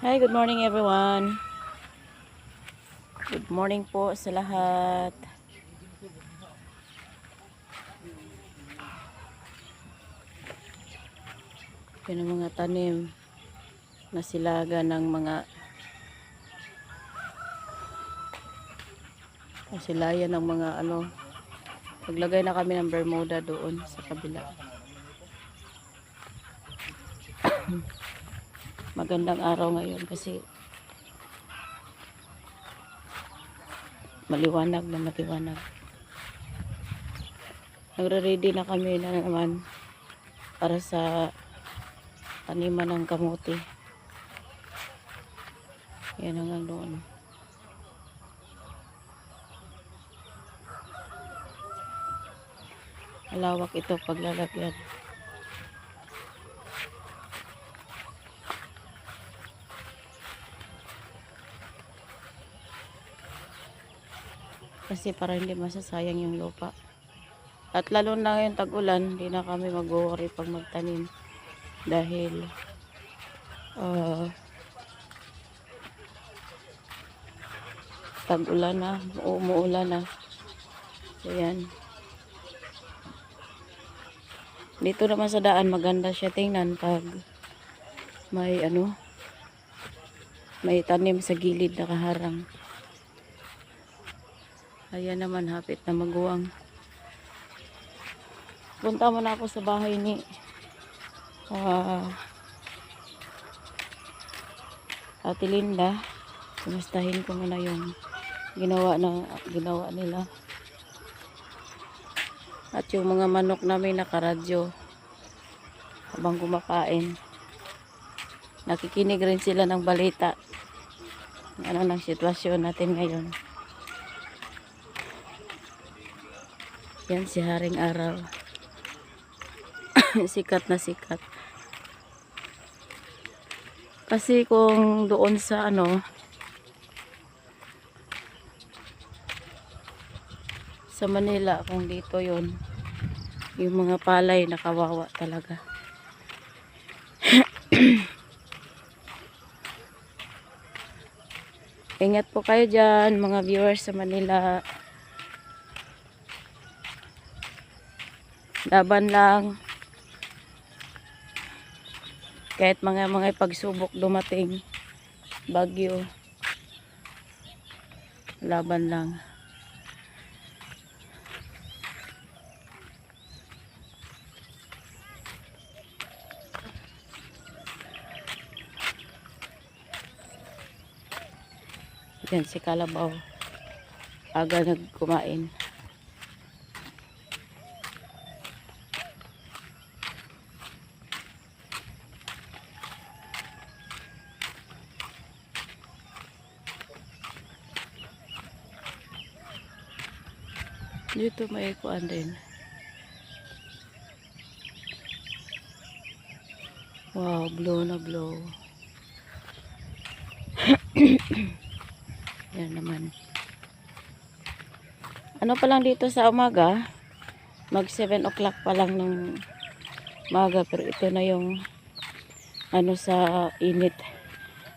Hi, good morning everyone. Good morning po sa lahat. Yan ang mga tanim na silaga ng mga silayan ng mga Naglagay na kami ng Bermuda doon sa kabila. Magandang araw ngayon kasi maliwanag. Nagre-ready na kami na naman para sa taniman ng kamote. Yan ang doon. Malawak ito paglalagyan. Kasi para hindi masasayang yung lupa. At lalo na ngayon tag-ulan, hindi na kami mag-worry pag magtanim. Dahil tag-ulan na, umuulan na. So yan. Dito naman sa daan maganda siya tingnan pag may may tanim sa gilid na kaharang. Ayan naman, hapit na maguwang. Punta muna ako sa bahay ni Ate Linda. Kumustahin ko muna yung ginawa nila. At yung mga manok namin nakaradyo habang kumakain. Nakikinig rin sila ng balita. Ano ng sitwasyon natin ngayon. Yan si Haring Araw. Sikat na sikat. Kasi kung doon sa sa Manila, kung dito yon yung mga palay nakawawa talaga. Ingat po kayo dyan mga viewers sa Manila. Laban lang. Kahit mga pagsubok dumating, bagyo, laban lang. Yan si Kalabaw. Aga nagkumain. Dito may kuan din. Wow, blow na blow. Yan naman. Ano pa lang dito sa umaga, mag 7 o'clock pa lang ng umaga, pero ito na yung sa init.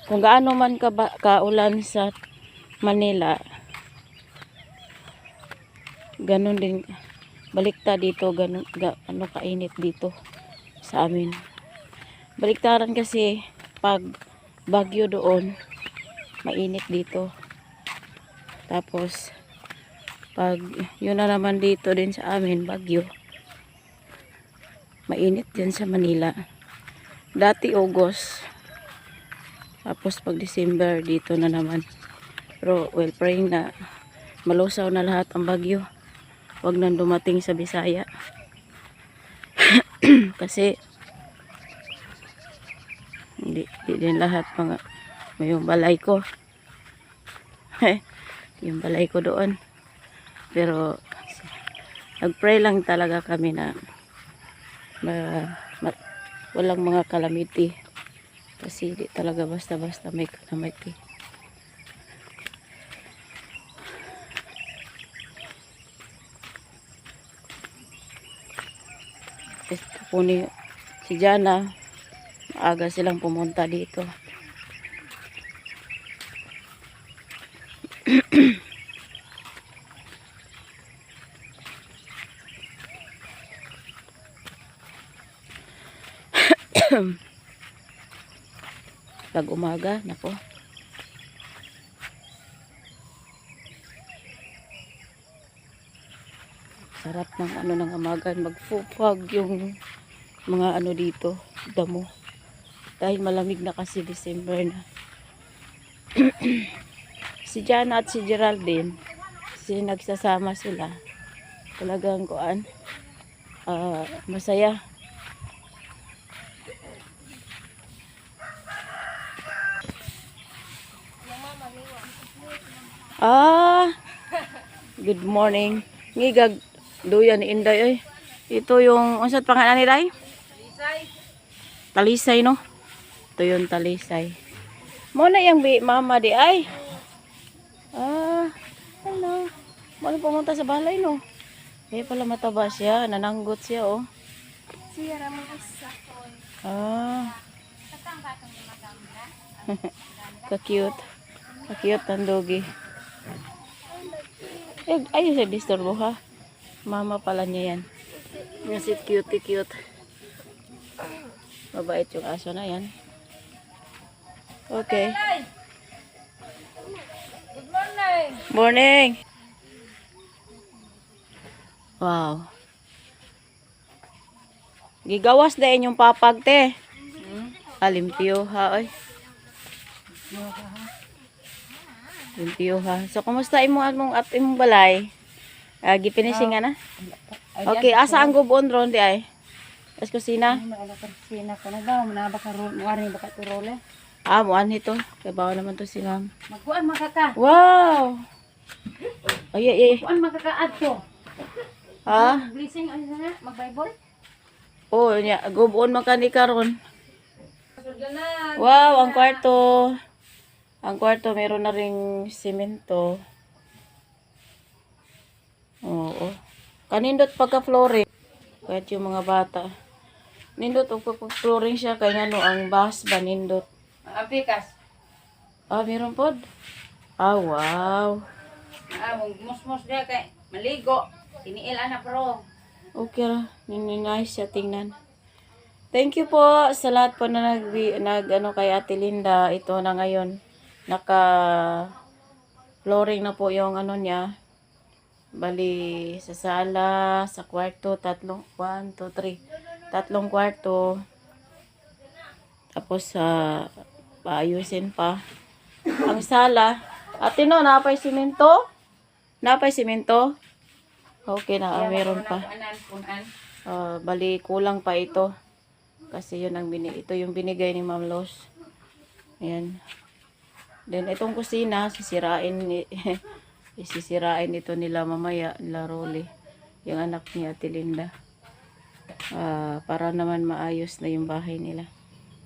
Kung gaano man kaulan sa Manila, ganun din balikta dito, kainit dito sa amin. Baliktaran kasi pag bagyo doon, mainit dito. Tapos pag yun na naman dito din sa amin, bagyo, mainit din sa Manila. Dati August, tapos pag December dito na naman. Pero well, praying na malusaw na lahat ang bagyo. Huwag nang dumating sa Bisaya. Kasi hindi din lahat may yung balay ko. Yung balay ko doon. Pero nag-pray lang talaga kami na walang mga calamity. Kasi di talaga basta-basta may calamity. Tapos si Jana, maaga silang pumunta dito. Pag umaga, nako. Sarap ng ano ng umaga, magfupag yung mga ano dito, damo. Dahil malamig na kasi December na. Si Jana at si Geraldine, nagsasama sila. Talagang kuan, masaya. Good morning. Ngigag duyan ni Inday ay. Ito yung unsat pangalan ni Day? Talisay no. Ito yung talisay. Mo na yung mama di ay. Hello. Mo pumunta sa balay no. Kaya pala mataba siya, nananggot siya oh. Siya ramang isa. Ka-cute. Ka-cute ang doggy. Ayun siya disturbo ha. Mama pala niya yan. Yan si cute. Mabait yung aso na yan. Okay. Good morning. Morning. Wow. Gigawas na inyong papag te. Limpyo ha oy. Limpyo ha. So kumusta imong at imong balay? Gipinising na? Okay, asa ang gubon ron di ay? As kusina? Kusina ko na daw, baka muari baka turole. Muan ito. Kabaw naman to si ma'am. Magkuan makaka. Wow! Ay. Kuan makakaad to. Blessing ano na mag-Bible? Oh, nya gubon man kani karon. Wow, ang kwarto. Ang kwarto meron na ring semento. Oo. Kanindot pagka-flooring. Kahit yung mga bata. Nindot o pagka-flooring siya kay ano ang bahas ba nindot. Ang pikas. Meron pod. Wow. Musmos dia kay maligo. Tiniil ana pro. Okay ra. Nice siya tingnan. Thank you po sa lahat po na nag kay Ate Linda. Ito na ngayon. Naka flooring na po yung ano niya. Bali sa sala, sa kwarto, tatlong kwarto. Tapos paayusin pa. Ang sala, ate no, napay simento? Napay simento? Okay na, meron pa. Bali kulang pa ito. Kasi yun ito yung binigay ni Ma'am Los. Ayan. Then itong kusina, isisirain ito nila mamaya, nila Rolly, yung anak ni Ate Linda. Para naman maayos na yung bahay nila.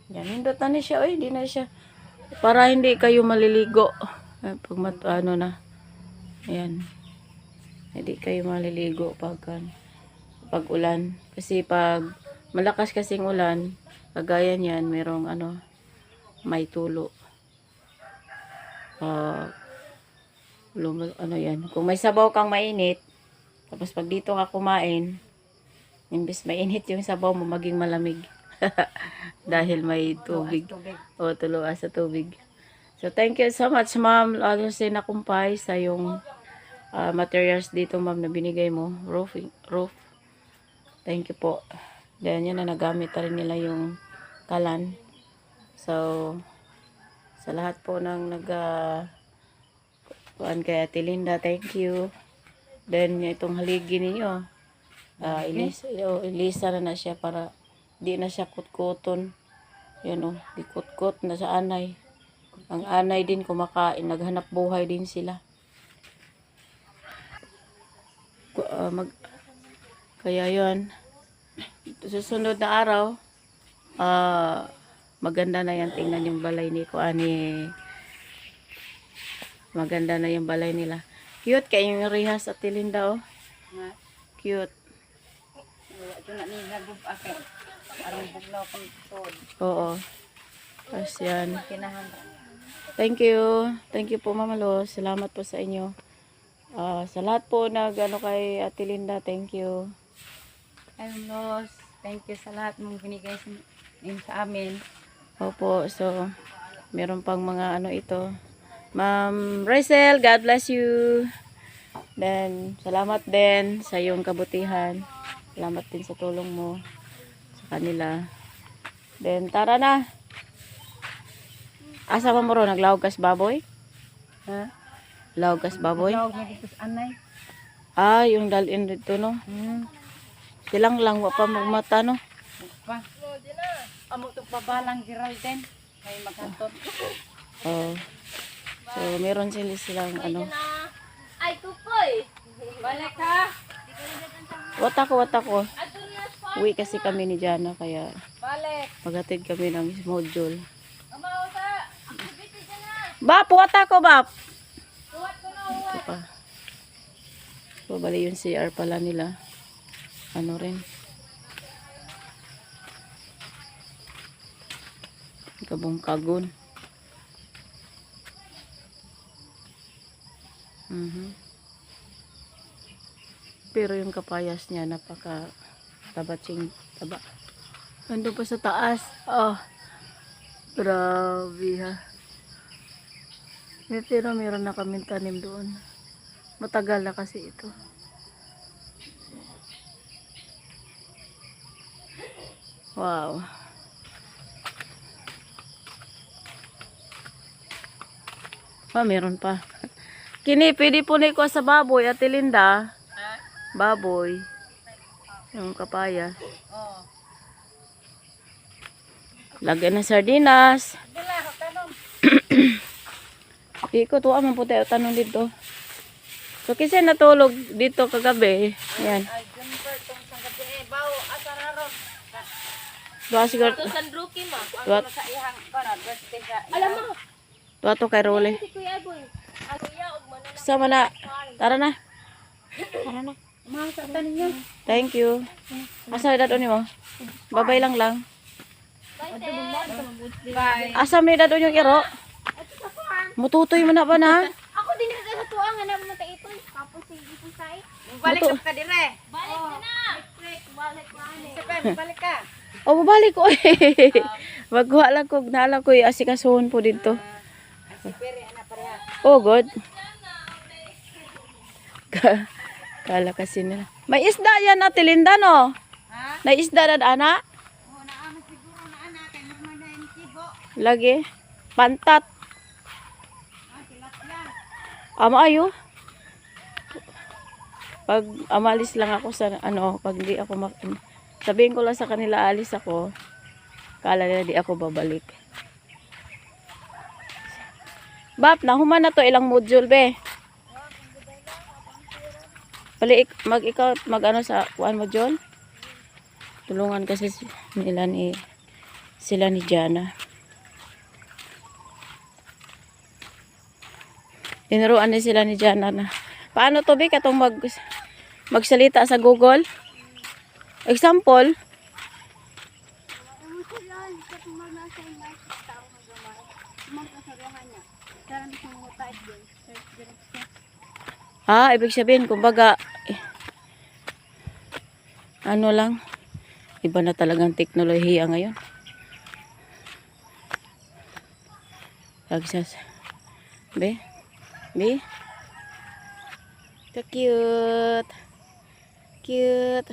Yan, hindot na siya, di na siya. Para hindi kayo maliligo. Pag ano na. Ayan. Hindi kayo maliligo pag ulan. Kasi pag malakas kasing ulan, kagaya niyan, merong may tulo. Yan. Kung may sabaw kang mainit, tapos pag dito ka kumain, imbes mainit yung sabaw mo, maging malamig. Dahil may tubig. Tuluan sa tubig. So, thank you so much, ma'am. Lalo nakumpay sa yung materials dito, ma'am, na binigay mo. Roof. Thank you po. Dahil yun na nagamit na rin nila yung kalan. So, sa lahat po ng kuan kay Ate Linda, thank you. Then itong haligi ninyo, ilisa na siya para di na siya kutkuton. Yan dikut-kut na sa anay. Ang anay din kumakain, naghanap buhay din sila. Kaya yon. Susunod na araw, maganda na yan, tingnan yung balay ni Kuani. Maganda na yung balay nila. Cute kayo yung rehas at Linda oh. Cute. Ito na ni nagub akay. Aron buglaw pang tod. Oo. Tapos yan. Kinahanglan. Thank you. Thank you po, Mama Los. Salamat po sa inyo. Sa lahat po nag-ano kay Ate Linda, thank you. Ay, Los, thank you sa lahat mong binigay sa amin. Opo, so meron pang mga ano ito. Ma'am Rachel, God bless you. Then, salamat din sa iyong kabutihan. Salamat din sa tulong mo sa kanila. Then, tara na. Asa mo ro? Naglawag kas baboy? Ha? Lawag kas baboy? Tawag mo dito sa anay. Yung dalin dito, no? Silang lang, wa pa magmata, no? Pa. Amo to pabalang Geraldine. Kay magkanton. Oh. So, meron silang ano. Ay, tupoy. Balik ka. Watako. Uwi kasi kami ni Jana, kaya Balik. maghatid kami ng module. Amauta. Bap, watako, Bap! Tuwat ko na Ito pa. So, bali yung CR pala nila. Ano rin. Kabungkagon. Pero yung kapayas niya napaka tabatsing taba. Nandun pa sa taas. Grabe ha. Pero meron na kaming tanim doon. Matagal na kasi ito. Wow. Meron pa. Kini, pwede po ko sa baboy, Ate Linda. Baboy. Yung kapaya. Oh. Lagyan ng sardinas. Dila ka tanom. Di ko tuwa man puti tanong dito. So kasi natulog dito kagabi. Yan. Ay, jumper tong sanggabi bawo asararon. Tuwa siguro. Ito San Roque, ma. Tuwa, Sa ihang kana birthday sa. Alam mo, tuwa to kay Role. si Kuya Boy. Kuya, og manana. Sama na. Tara na. Tara na. Mga sa tanin niyo. Thank you. Asa dad mo? Babay lang lang. Bye. Asa may dad yung iro? Mututoy mo na ba na? Ako din sa tuang nga naman ta ito. Tapos si ipon sa Balik ka dire. Balik ka na. Balik ka na. Sabay, balik ka. Babalik ko eh. Magkuha lang ko. Naalam ko yung asikasuhon po dito. Si Pere ana pareha. God. Kala kasi nila. May isda yan, Ate Linda, no? Ha? May isda na ana? Oh, naama siguro na ana kay normal na yung kibo. Lagi. Pantat. Ayo. Pag amalis lang ako sa pag hindi ako sabihin ko lang sa kanila alis ako. Kala nila di ako babalik. Bap, nahuman na to ilang module be. Pali ikaw ano sa kuan module. Tulungan kasi sila ni Jana. Tinuruan din sila ni Jana na paano to be katong magsalita sa Google. Example. Ibig sabihin kumbaga ano lang, iba na talagang teknolohiya ngayon. Pagsas. Be? So cute. Cute.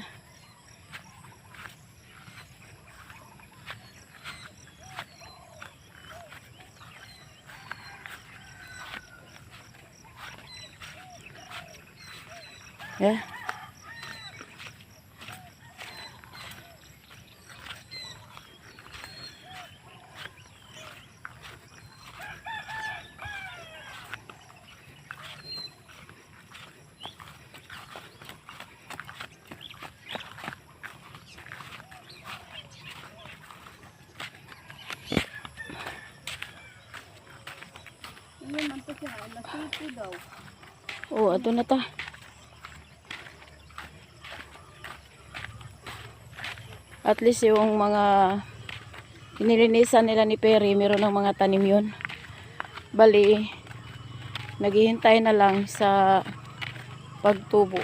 Yeah. Oh, ato na ta. At least yung mga nilinisan nila ni Perry, meron ng mga tanim yun. Bali, naghihintay na lang sa pagtubo.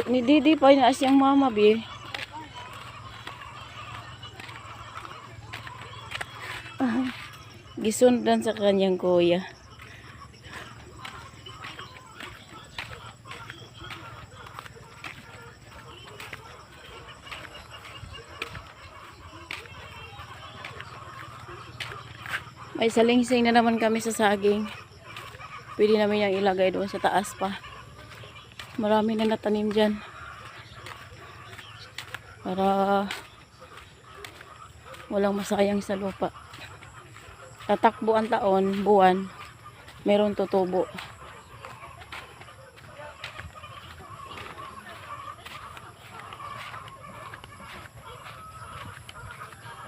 Ni Didi pa na siyang mama bi. Gisundan sa kanyang kuya. May salingsing na naman kami sa saging. Pwede namin yung ilagay doon sa taas pa. Marami na natanim dyan. Para walang masayang sa lupa. Tatakbo ang taon, buwan, meron tutubo.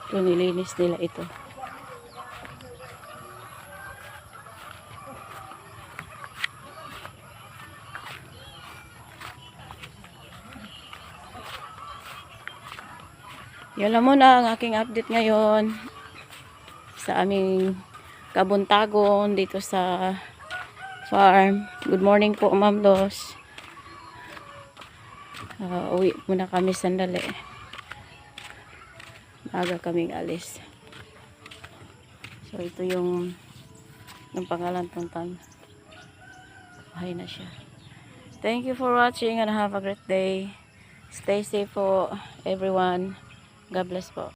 Ito, nilinis nila ito. Yan lang muna ang aking update ngayon sa aming kabuntagon dito sa farm. Good morning po, Ma'am Los. Uwi muna kami sandali. Maaga kaming alis. So ito yung pangalan ng tan. Bahay na siya. Thank you for watching and have a great day. Stay safe po everyone. God bless po.